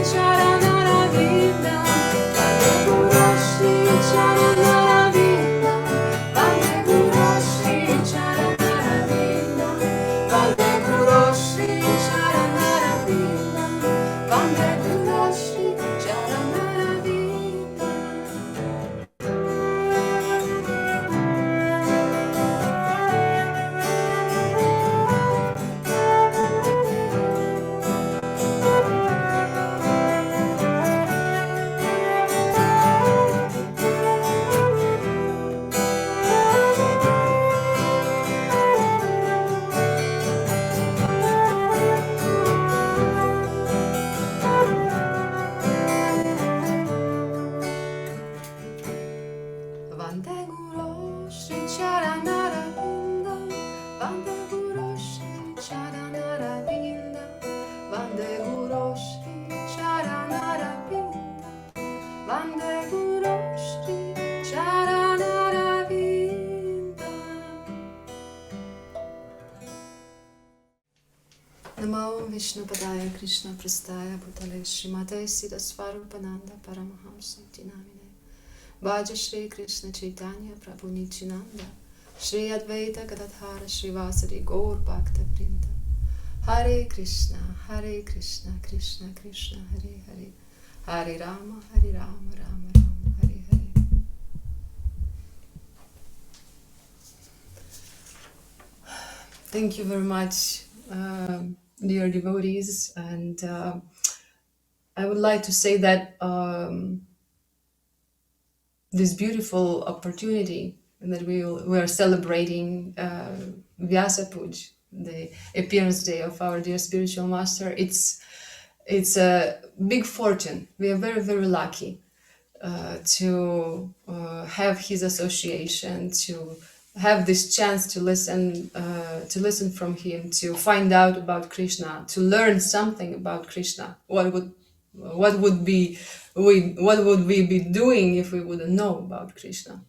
Čaran Krishna Padaya Krishna Prastaya Bhutale Srimate Sita Svarupananda Paramahamsa Tinamine Bhaja Shri Krishna Chaitanya Prabhu Nityananda Shri Advaita Gadadhara Srivasari Gaur Bhakta Vrinda Hare Krishna Krishna Krishna Hare Hare Hare Rama Rama Rama Hare Hare. Thank you very much, dear devotees, and I would like to say that this beautiful opportunity that we are celebrating Vyasa Puj, the appearance day of our dear spiritual master. It's a big fortune. We are very, very lucky to have his association, to have this chance to listen from him, to find out about Krishna, to learn something about Krishna. What would we be doing if we wouldn't know about Krishna?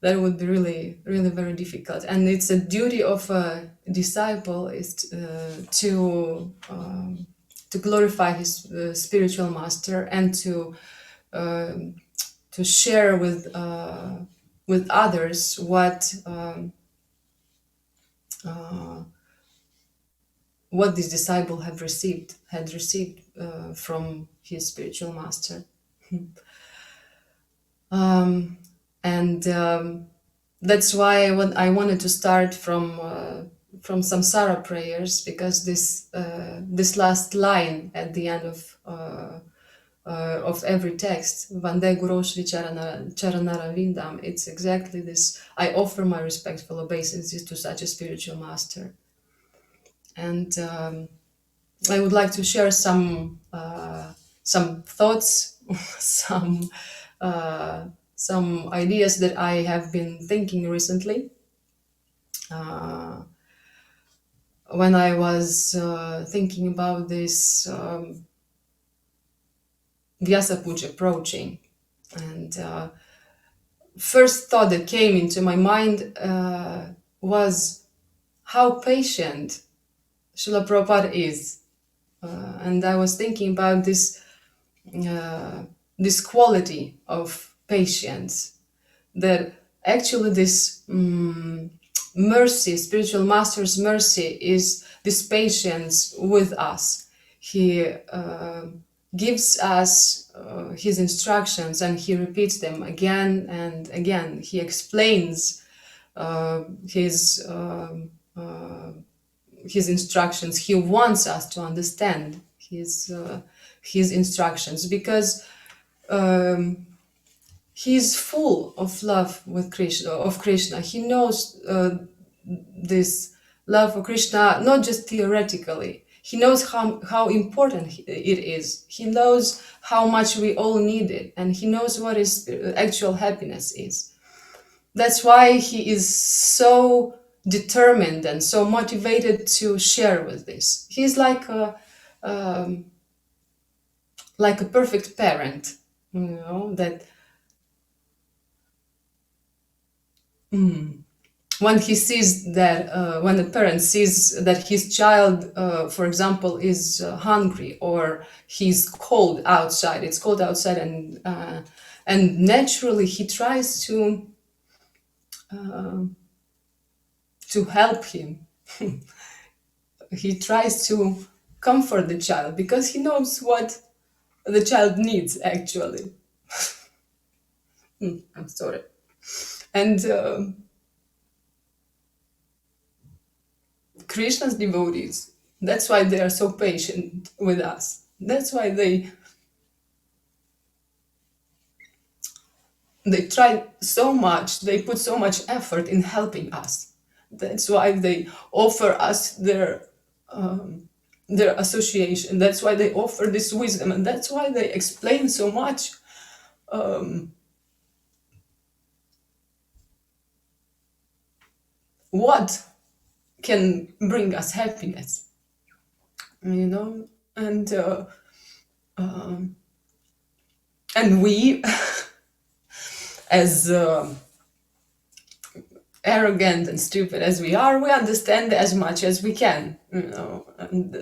That would be really, really very difficult. And it's a duty of a disciple is to glorify his spiritual master and to share with others what this disciple had received from his spiritual master. That's why I wanted to start from samsara prayers, because this last line at the end of every text, Vande Guru Shri Charanara, it's exactly this. I offer my respectful obeisances to such a spiritual master. And I would like to share some thoughts, some ideas that I have been thinking recently when I was thinking about this Vyasa Puja approaching. And first thought that came into my mind was how patient Srila Prabhupada is. And I was thinking about this quality of patience, that actually this mercy, spiritual master's mercy, is this patience with us. He gives us his instructions and he repeats them again and again. He explains his instructions. He wants us to understand his instructions, because he's full of love with Krishna. He knows this love for Krishna not just theoretically. He knows how important it is. He knows how much we all need it, and he knows what his actual happiness is. That's why he is so determined and so motivated to share with this. He's like a perfect parent, that when he sees that, when a parent sees that his child, for example, is hungry, or he's cold outside, it's cold outside, and naturally he tries to help him. He tries to comfort the child, because he knows what the child needs actually. I'm sorry. And Krishna's devotees, that's why they are so patient with us. That's why they try so much, they put so much effort in helping us. That's why they offer us their association. That's why they offer this wisdom, and that's why they explain so much what can bring us happiness, and we as arrogant and stupid as we are, we understand as much as we can, and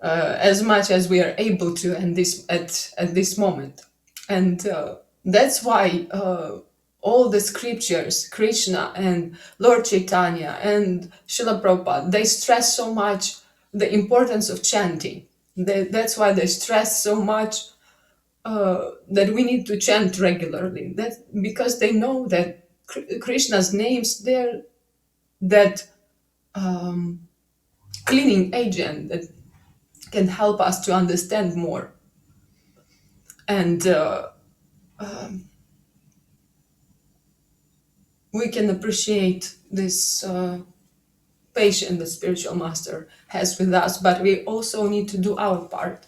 as much as we are able to, and this at this moment. And that's why all the scriptures, Krishna and Lord Chaitanya and Srila Prabhupada, they stress so much the importance of chanting. That's why they stress so much that we need to chant regularly. That because they know that Krishna's names, they're that cleaning agent that can help us to understand more. And we can appreciate this patience the spiritual master has with us, but we also need to do our part.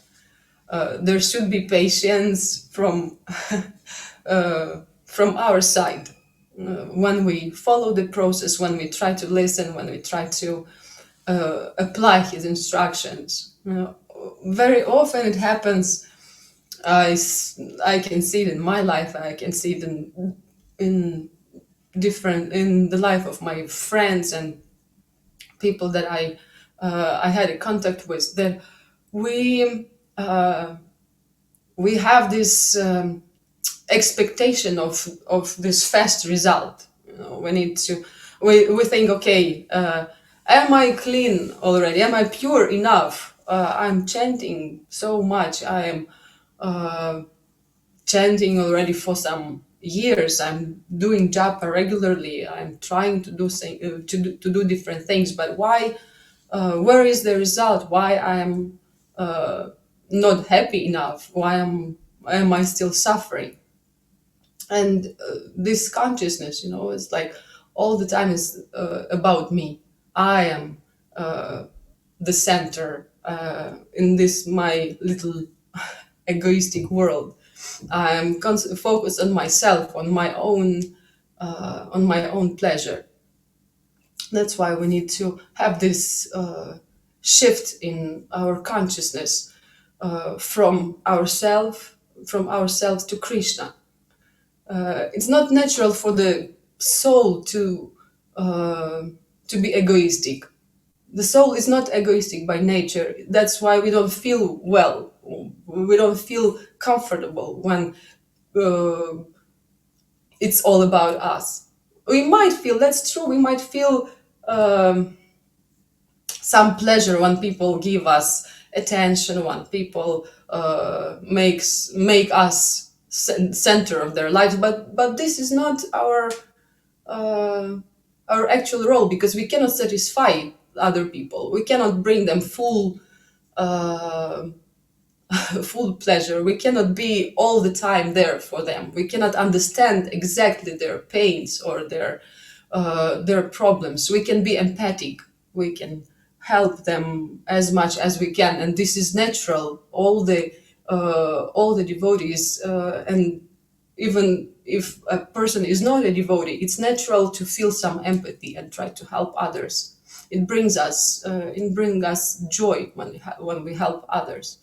There should be patience from our side when we follow the process, when we try to listen, when we try to apply his instructions. Very often it happens. I can see it in my life. I can see it in in the life of my friends and people that I had a contact with. That we we have this expectation of this fast result. We need to. We think, okay, am I clean already? Am I pure enough? I'm chanting so much. I am chanting already for some years. I'm doing japa regularly. I'm trying to to do different things. But why? Where is the result? Why I am not happy enough? Why am I still suffering? And this consciousness, is like all the time is about me. I am the center in this my little egoistic world. I'm focused on myself, on my own pleasure. That's why we need to have this shift in our consciousness from ourselves to Krishna. It's not natural for the soul to be egoistic. The soul is not egoistic by nature. That's why we don't feel well. We don't feel comfortable when it's all about us. We might feel, that's true, we might feel some pleasure when people give us attention, when people make us center of their lives, but this is not uh, our actual role, because we cannot satisfy other people. We cannot bring them uh, full pleasure. We cannot be all the time there for them. We cannot understand exactly their pains or their problems. We can be empathic. We can help them as much as we can, and this is natural. All the devotees, and even if a person is not a devotee, it's natural to feel some empathy and try to help others. It brings us joy when we help others.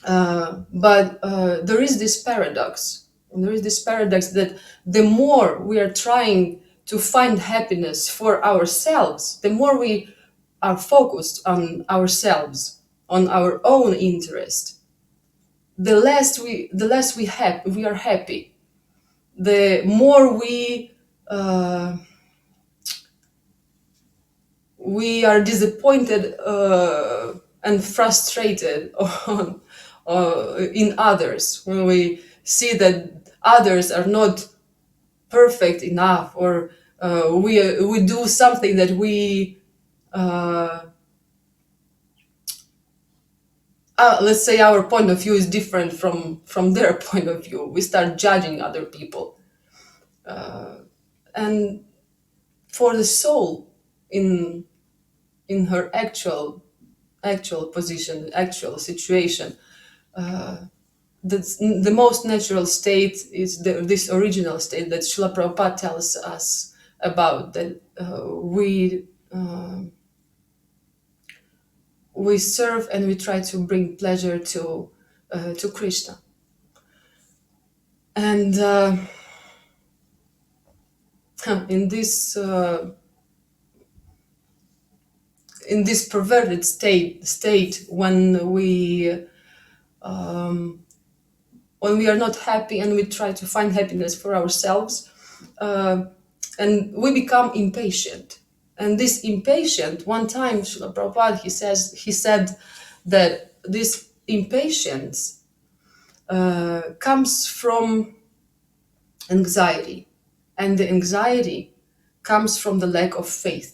But there is this paradox. And there is this paradox that the more we are trying to find happiness for ourselves, the more we are focused on ourselves, on our own interest, the less we are happy. The more we are disappointed and frustrated in others, when we see that others are not perfect enough, or we do something that let's say our point of view is different from their point of view. We start judging other people, and for the soul in her actual position, actual situation, the most natural state is this original state that Srila Prabhupada tells us about, that we serve and we try to bring pleasure to Krishna. And in this in this perverted state when we are not happy and we try to find happiness for ourselves, uh, and we become impatient. And this impatient, one time Srila Prabhupada, he said that this impatience comes from anxiety, and the anxiety comes from the lack of faith.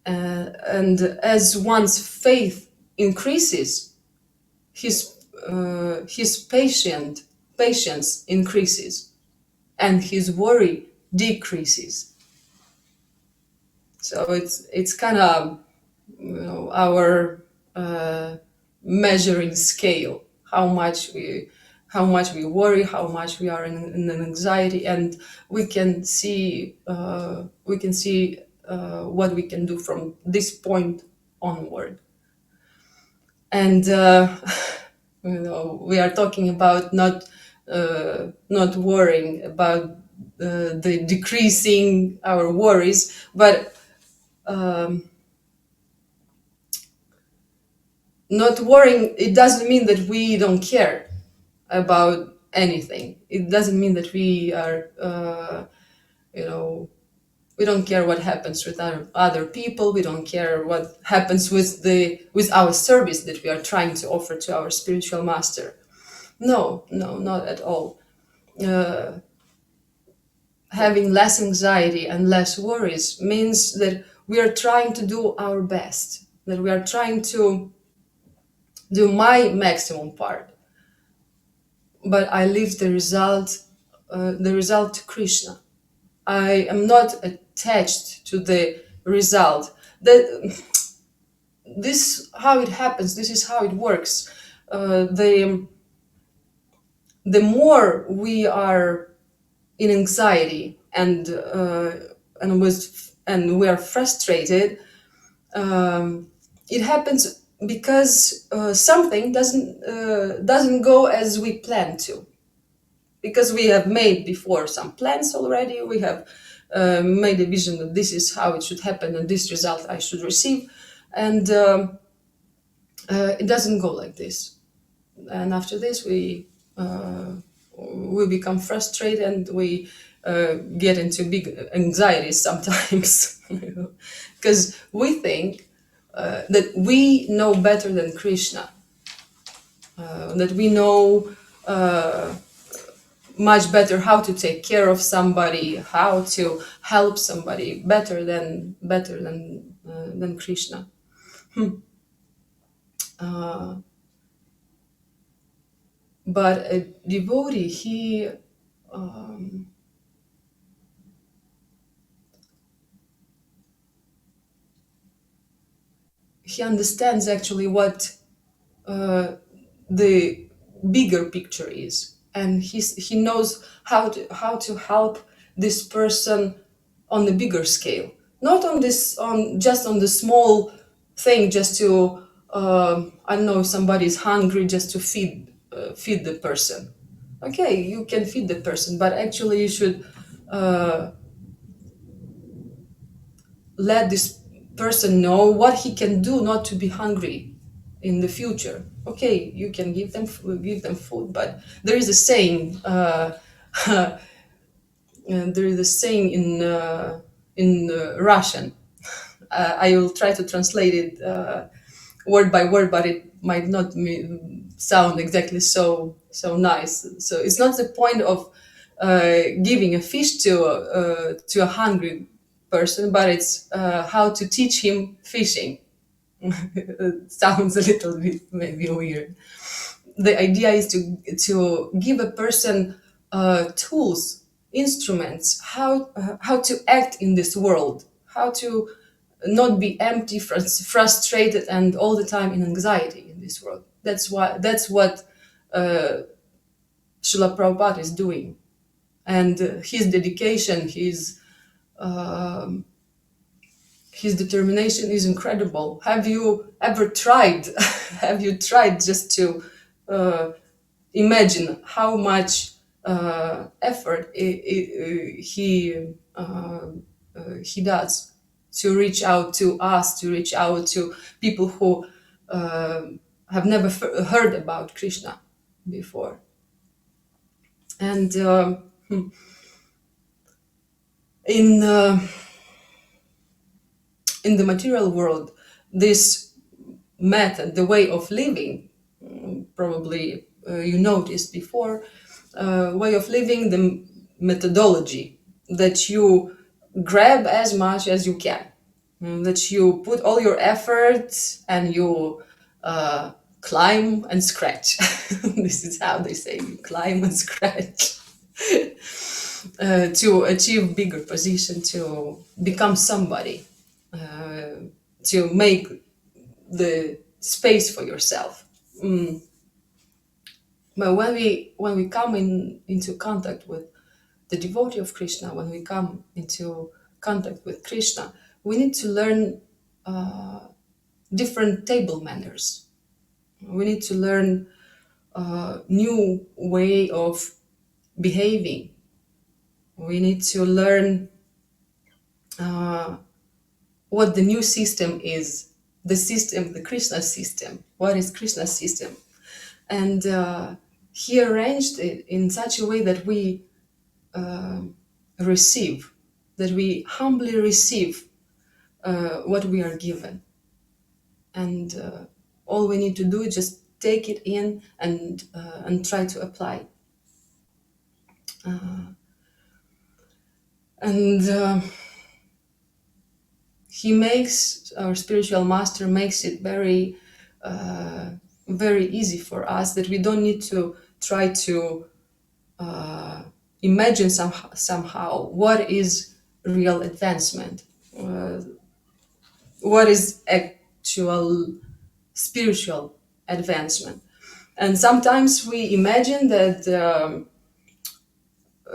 And as one's faith increases, his patience increases, and his worry decreases. So it's kind of, our measuring scale, how much we worry, how much we are in an anxiety, and we can see what we can do from this point onward. And we are talking about not worrying about the decreasing our worries, but not worrying, it doesn't mean that we don't care about anything. It doesn't mean that we are we don't care what happens with other people. We don't care what happens with our service that we are trying to offer to our spiritual master. No, not at all. Having less anxiety and less worries means that we are trying to do our best, that we are trying to do my maximum part, but I leave the result to Krishna. I am not attached to the result. This how it happens. This is how it works. The more we are in anxiety and we are frustrated, it happens because something doesn't go as we plan to. Because we have made before some plans already, we have made a vision that this is how it should happen and this result I should receive, and it doesn't go like this. And after this, we become frustrated and we get into big anxieties sometimes, because we think that we know better than Krishna, that we know much better how to take care of somebody, how to help somebody better than Krishna. But a devotee, he understands actually what the bigger picture is, and he knows how to help this person on the bigger scale, not on just on the small thing, just to I don't know, if somebody is hungry, just to feed the person. Okay, you can feed the person, but actually you should let this person know what he can do not to be hungry in the future. Okay, you can give them food, but there is a saying. There is a saying in Russian. I will try to translate it word by word, but it might not sound exactly so nice. So it's not the point of giving a fish to a hungry person, but it's how to teach him fishing. It sounds a little bit maybe weird. The idea is to give a person tools, instruments, how to act in this world, how to not be empty, frustrated, and all the time in anxiety in this world. That's what Srila Prabhupada is doing, and his dedication, his determination is incredible. Have you ever tried? Have you tried just to imagine how much effort he does to reach out to us, to reach out to people who uh, have never heard about Krishna before. And in in the material world, this method, the way of living, probably you noticed before, way of living, the methodology that you grab as much as you can, that you put all your efforts and you climb and scratch. This is how they say, you climb and scratch. To achieve bigger position, to become somebody, to make the space for yourself. But when we come into contact with the devotee of Krishna, when we come into contact with Krishna, we need to learn different table manners. We need to learn new way of behaving. We need to learn what the new system is, the system, the Krishna system. What is Krishna's system? And he arranged it in such a way that we receive, that we humbly receive what we are given. And all we need to do is just take it in and try to apply. And he makes, our spiritual master makes it very very easy for us, that we don't need to try to imagine somehow what is real advancement, what is actual spiritual advancement. And sometimes we imagine that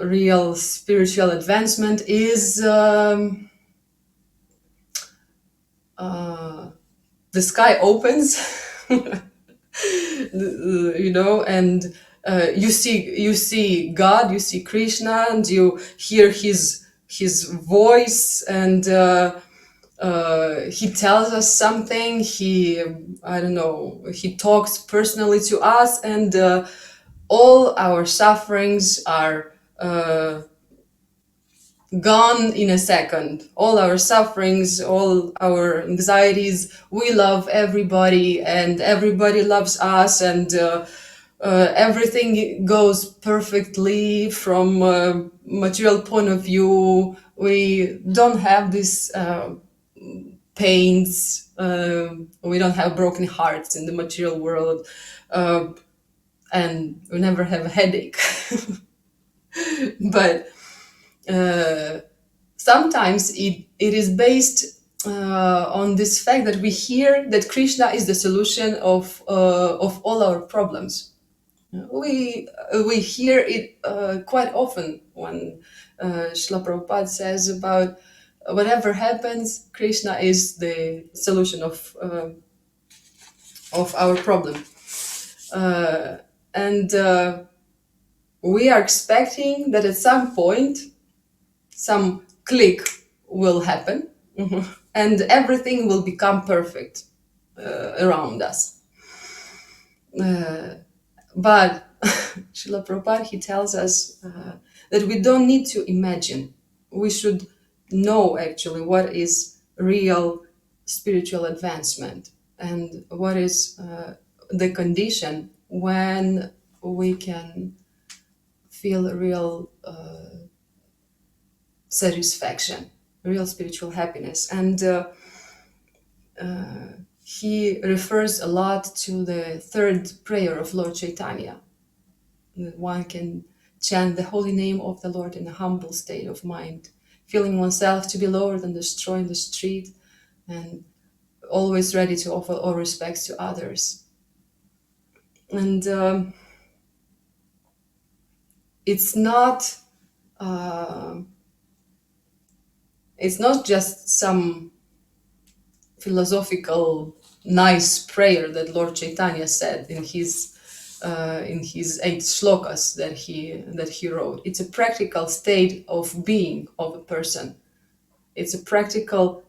real spiritual advancement is the sky opens, you know, and you see God, you see Krishna, and you hear his voice, and he tells us something. He, I don't know, he talks personally to us, and all our sufferings are gone in a second. All our sufferings, all our anxieties, we love everybody and everybody loves us, and everything goes perfectly from a material point of view. We don't have this pains, we don't have broken hearts in the material world, and we never have a headache. But sometimes it is based on this fact that we hear that Krishna is the solution of all our problems. We hear it quite often when Srila Prabhupada says about whatever happens, Krishna is the solution of our problem, and we are expecting that at some point some click will happen, and everything will become perfect around us. But Srila Prabhupada, he tells us that we don't need to imagine. We should know actually what is real spiritual advancement, and what is the condition when we can feel real satisfaction, real spiritual happiness. And he refers a lot to the third prayer of Lord Chaitanya. One can chant the holy name of the Lord in a humble state of mind, feeling oneself to be lower than the straw in the street, and always ready to offer all respects to others. And it's not just some philosophical nice prayer that Lord Chaitanya said in his in his 8 shlokas that he wrote. It's a practical state of being of a person. It's a practical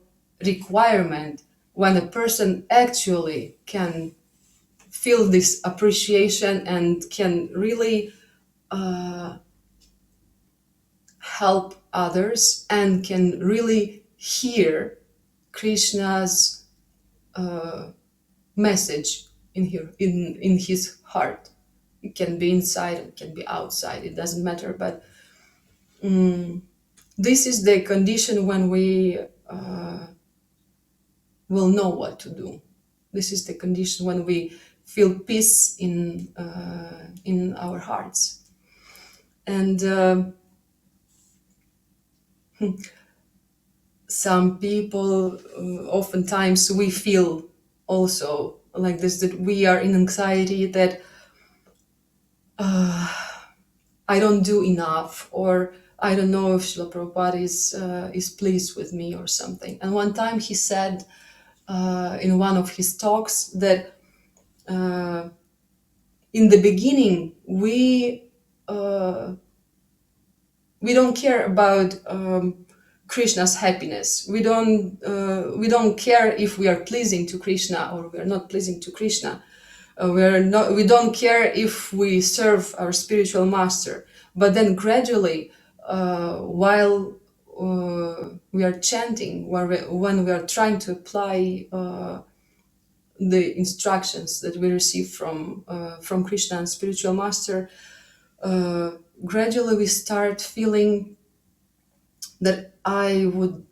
requirement when a person actually can feel this appreciation and can really help others and can really hear Krishna's message in his heart. It can be inside, it can be outside, it doesn't matter. But this is the condition when we will know what to do. This is the condition when we feel peace in our hearts. And some people, oftentimes we feel also like this, that we are in anxiety, that I don't do enough, or I don't know if Srila Prabhupada is pleased with me or something. And one time he said in one of his talks that in the beginning we don't care about Krishna's happiness. We don't care if we are pleasing to Krishna or we are not pleasing to Krishna. We don't care if we serve our spiritual master. But then gradually, while we are chanting, when we are trying to apply the instructions that we receive from Krishna and spiritual master, gradually we start feeling that I would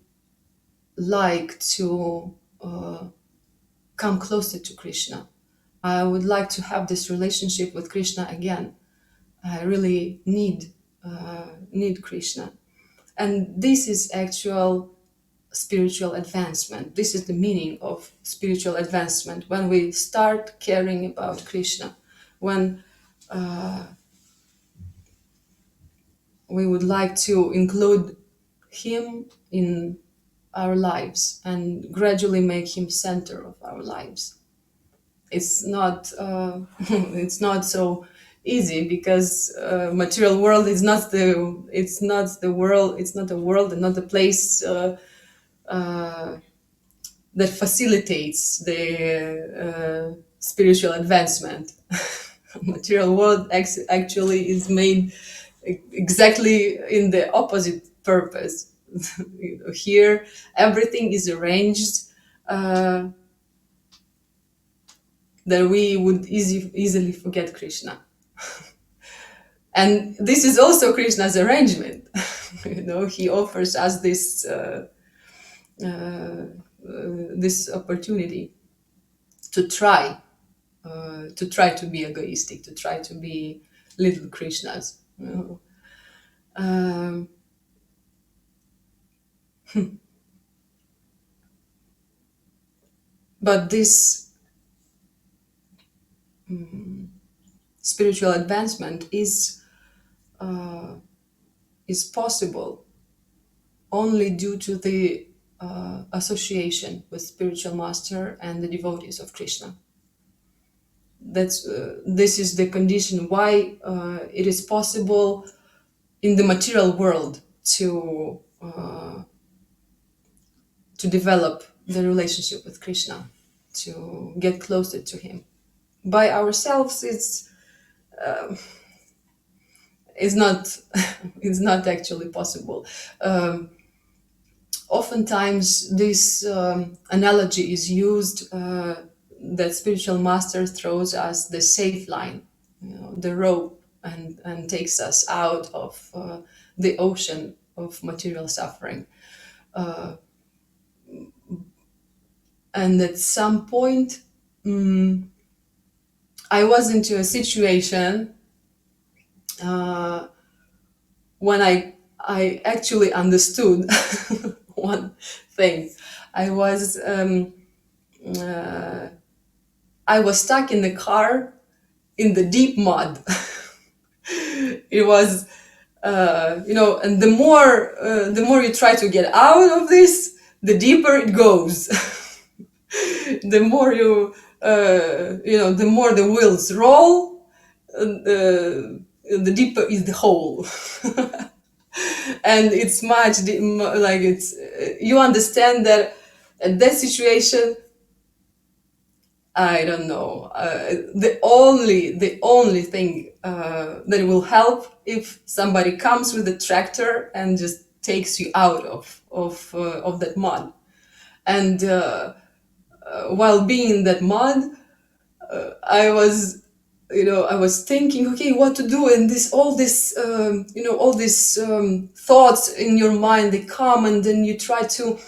like to come closer to Krishna. I would like to have this relationship with Krishna again. I really need Krishna. And this is actual spiritual advancement. This is the meaning of spiritual advancement, when we start caring about Krishna, when we would like to include him in our lives and gradually make him center of our lives. It's not it's not so easy, because material world is not the world. It's not a world and not a place that facilitates the spiritual advancement. Material world actually is made exactly in the opposite purpose. Here everything is arranged that we would easily forget Krishna. And this is also Krishna's arrangement. He offers us this this opportunity to try to be egoistic, to try to be little Krishnas. But this spiritual advancement is possible only due to the association with spiritual master and the devotees of Krishna. This is the condition why it is possible in the material world to develop the relationship with Krishna, to get closer to him. By ourselves, it's not it's not actually possible. Oftentimes this analogy is used, that spiritual master throws us the safe line, the rope, and takes us out of the ocean of material suffering. And at some point, I was into a situation when I actually understood one thing. I was stuck in the car in the deep mud. It was, and the more you try to get out of this, the deeper it goes. The more the more the wheels roll, the deeper is the hole. And it's like it's you understand that at that situation, I don't know. The only thing that will help if somebody comes with a tractor and just takes you out of that mud. And while being in that mud, I was thinking, okay, what to do, and all these thoughts in your mind, they come, and then you try to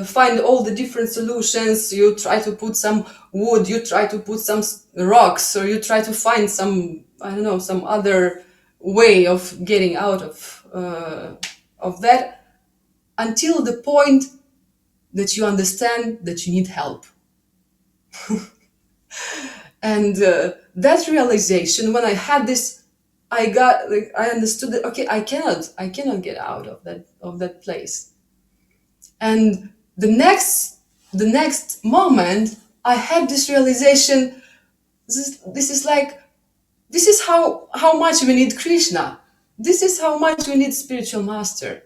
find all the different solutions. You try to put some wood, you try to put some rocks, or you try to find some, I don't know, some other way of getting out of that, until the point that you understand that you need help. And that realization, when I had this, I understood that, okay, I cannot get out of that place. And the next moment, I had this realization. This is how much we need Krishna. This is how much we need spiritual master.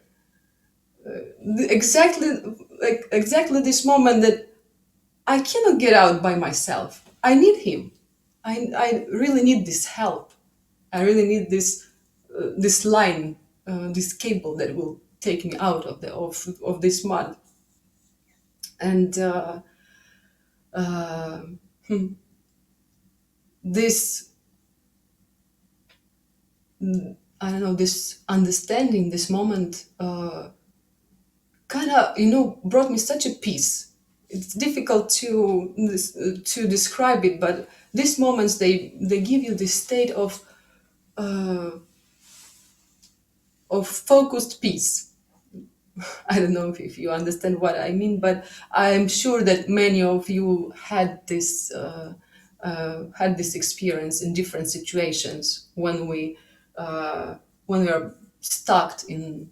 Exactly this moment, that I cannot get out by myself. I need him. I really need this help. I really need this line, this cable that will take me out of this mud. And uh, hmm, this I don't know, this understanding, this moment, kind of brought me such a peace. It's difficult to describe it, but these moments, they give you this state uh, of focused peace. I don't know if you understand what I mean, but I'm sure that many of you had this experience in different situations, when we are stuck in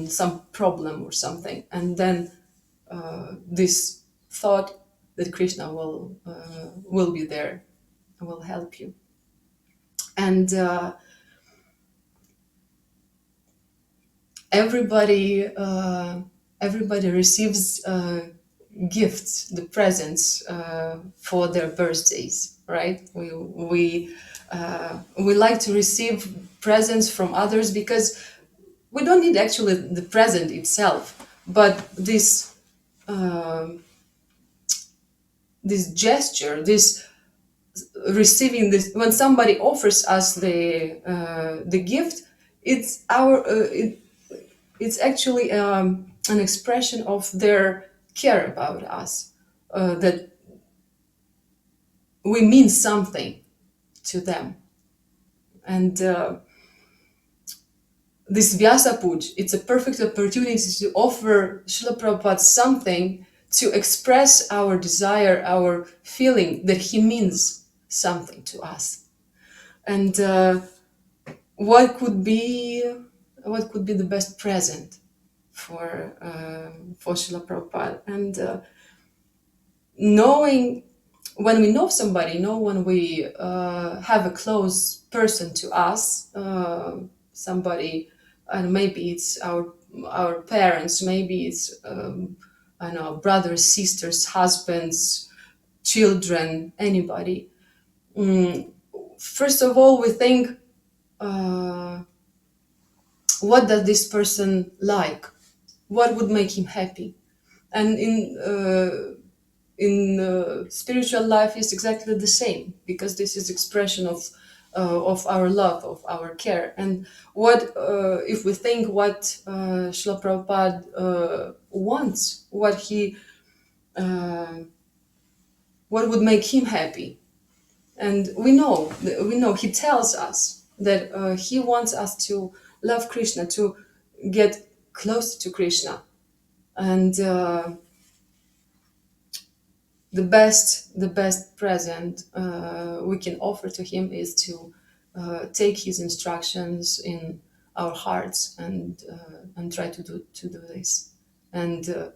some problem or something, and then this thought that Krishna will be there and will help you. And everybody everybody receives gifts, the presents, for their birthdays, right? We like to receive presents from others, because we don't need actually the present itself, but this gesture, this receiving this, when somebody offers us the gift, it's actually an expression of their care about us, that we mean something to them. And this Vyasa Puj, it's a perfect opportunity to offer Srila Prabhupada something, to express our desire, our feeling that he means something to us. And what could be the best present for Srila Prabhupada? And knowing, when we know somebody, when we have a close person to us, somebody, and maybe it's our parents, maybe it's I know, brothers, sisters, husbands, children, anybody. First of all, we think, what does this person like? What would make him happy? And in spiritual life is exactly the same, because this is expression of our love, of our care. And what if we think what Srila Prabhupada wants, what would make him happy? And we know he tells us that he wants us to love Krishna, to get close to Krishna. And the best present we can offer to him is to take his instructions in our hearts, and try to do this. And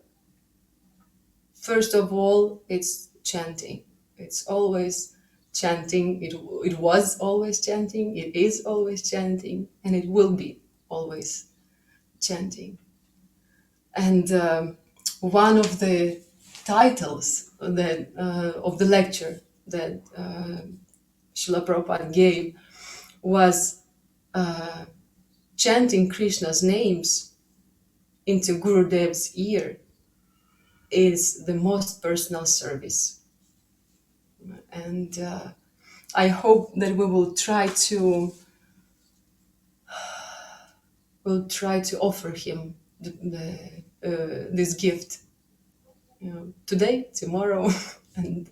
first of all, it's chanting. It's always chanting. It was always chanting, it is always chanting, and it will be always chanting. And one of the titles that of the lecture that Srila Prabhupada gave was chanting Krishna's names into Gurudev's ear is the most personal service. And I hope that we'll try to offer him this gift, today, tomorrow, and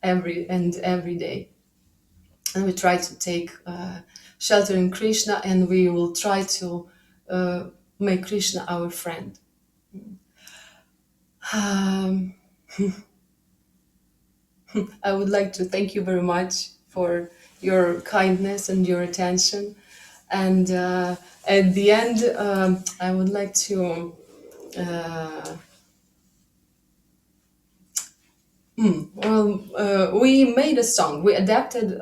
every day. And we try to take shelter in Krishna, and we will try to make Krishna our friend. Um, I would like to thank you very much for your kindness and your attention. And at the end, I would like to we made a song. We adapted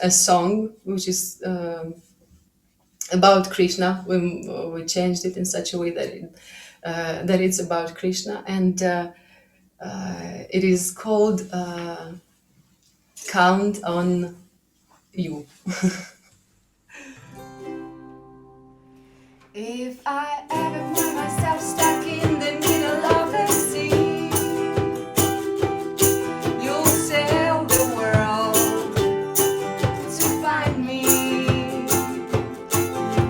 a song which is about Krishna. We changed it in such a way that it's about Krishna, and it is called "Count on You." If I ever find myself stuck in the middle of the sea, you'll sail the world to find me.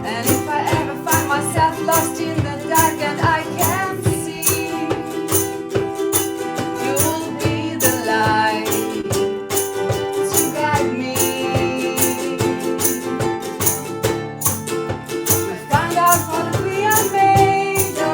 And if I ever find myself lost in the dark and I can't see, you'll be the light to guide me. We find out what we are made of.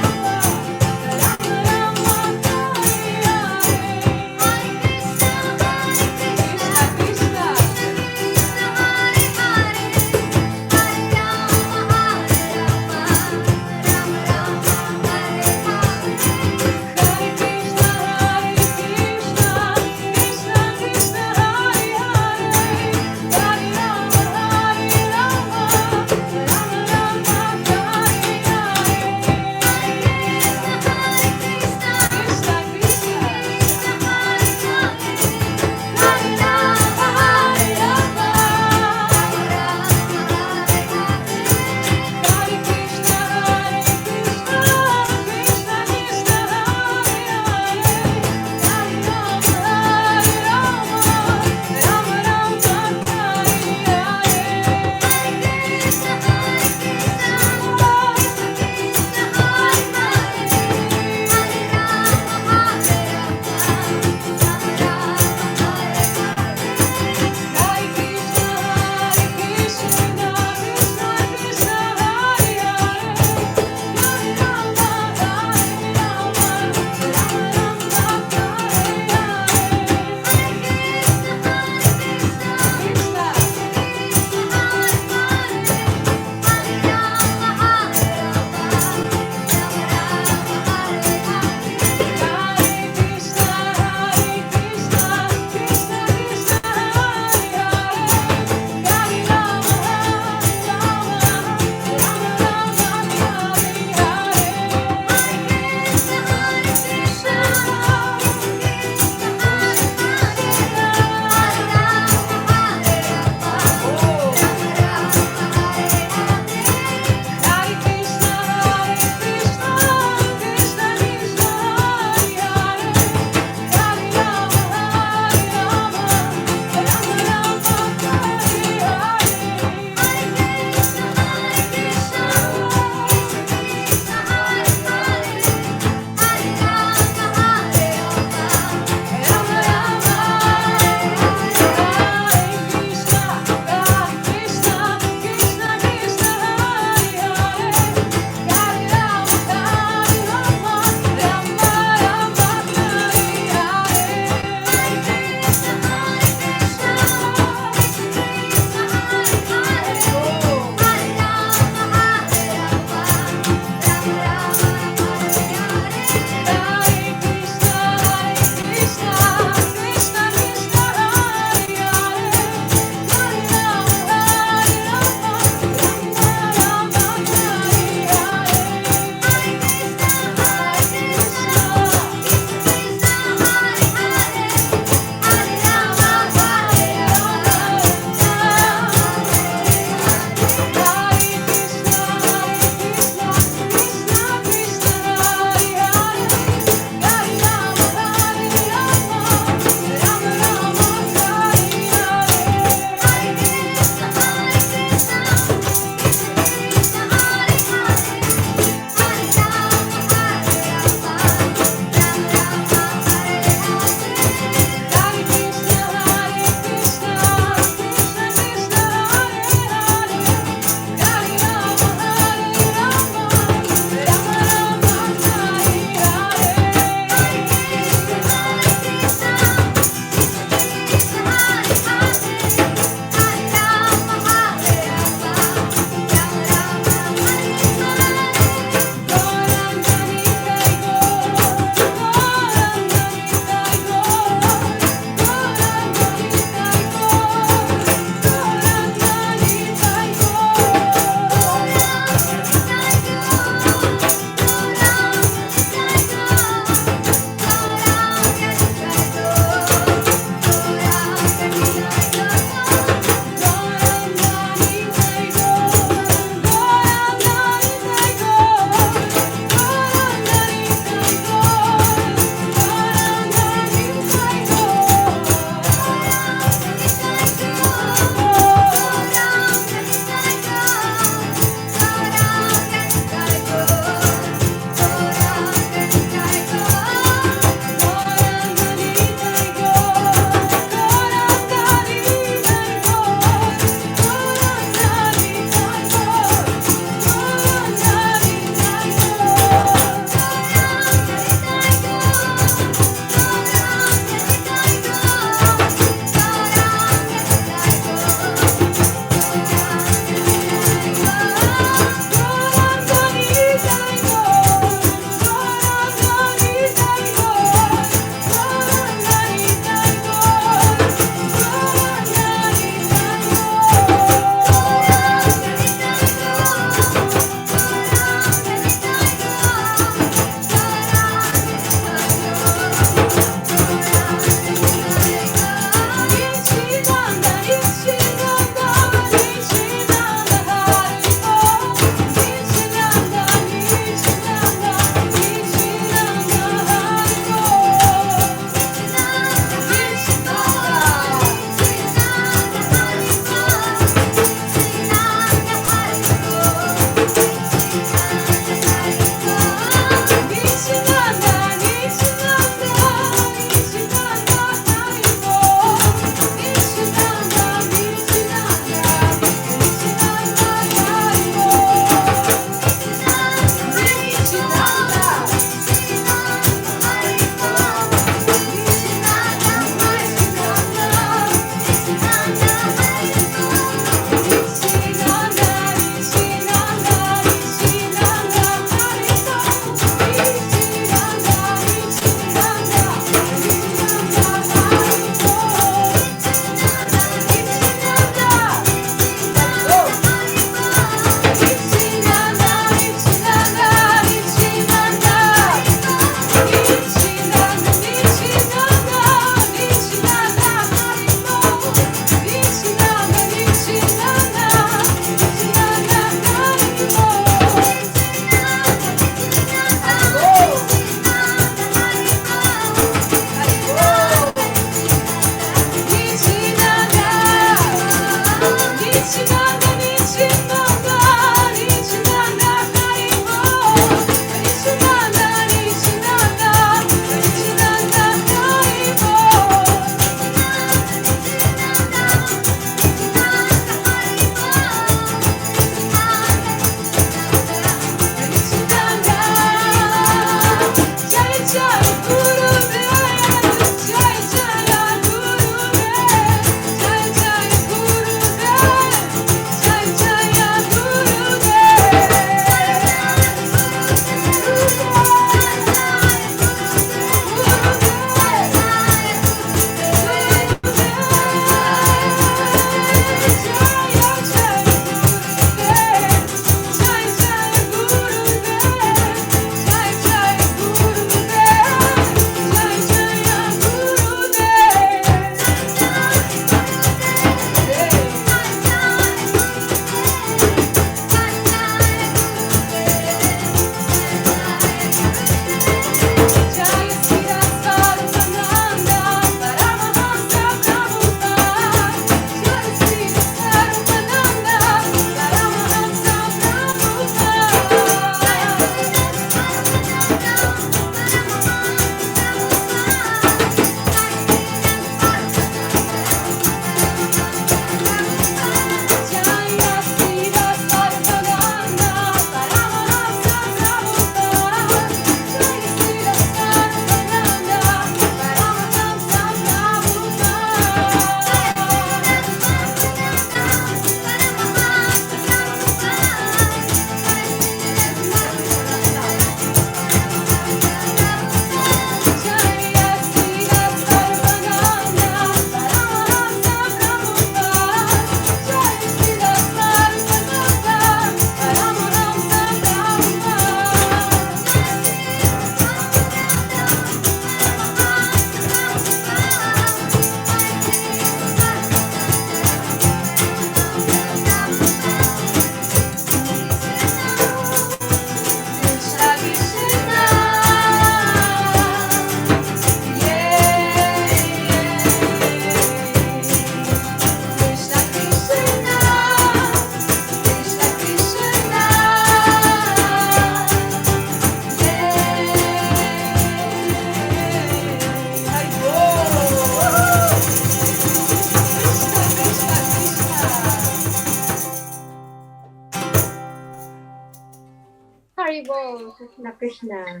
Haribol, Krishna Krishna.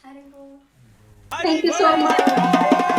Haribol. Thank you so much.